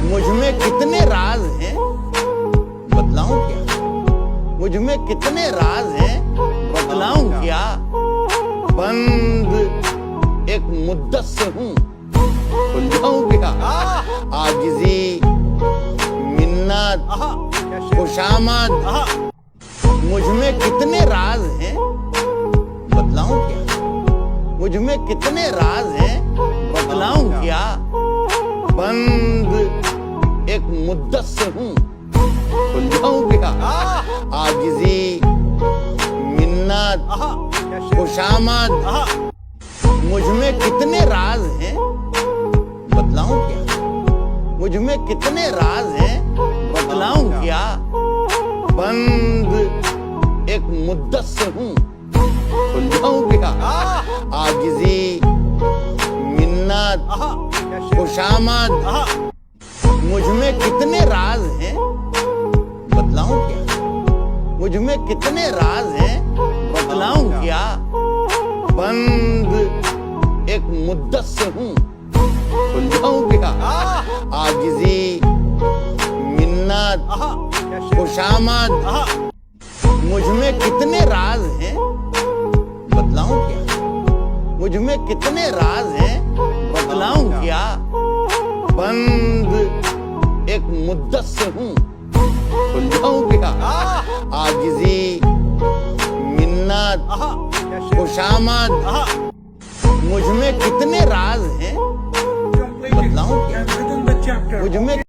मुझ में कितने राज हैं बतलाऊं क्या? मुझ में कितने राज हैं बतलाऊं क्या? बंद एक मुद्दत से हूं, खुल जाऊं क्या? आजिज़ी, मिन्नत, खुशामद, मुझ में कितने राज हैं बतलाऊं क्या? मुझ में कितने राज हैं बतलाऊं क्या? बंद एक मुद्दत से हूं, खुल जाऊं क्या? आजिज़ी, मिन्नत, खुशामद, मुझ में कितने राज हैं बतलाऊं क्या? मुझ में कितने राज हैं बतलाऊं क्या? बंद एक मुद्दत से हूं, खुल जाऊं क्या? आजिज़ी, मिन्नत, खुशामद, मुझ में कितने राज हैं बतलाऊं क्या? मुझ में कितने राज हैं बतलाऊं क्या? बंद एक मुद्दत से हूं, खुल जाऊं क्या? आजिज़ी, मिन्नत, खुशामद, मुझ में कितने राज हैं बतलाऊं क्या? मुझ में कितने राज हैं बतलाऊं क्या? बंद एक मुद्दत से हूं, खुल जाऊं क्या? आजिज़ी, मिन्नत, खुशामद, मुझ में कितने राज हैं बतलाऊं क्या? मुझ में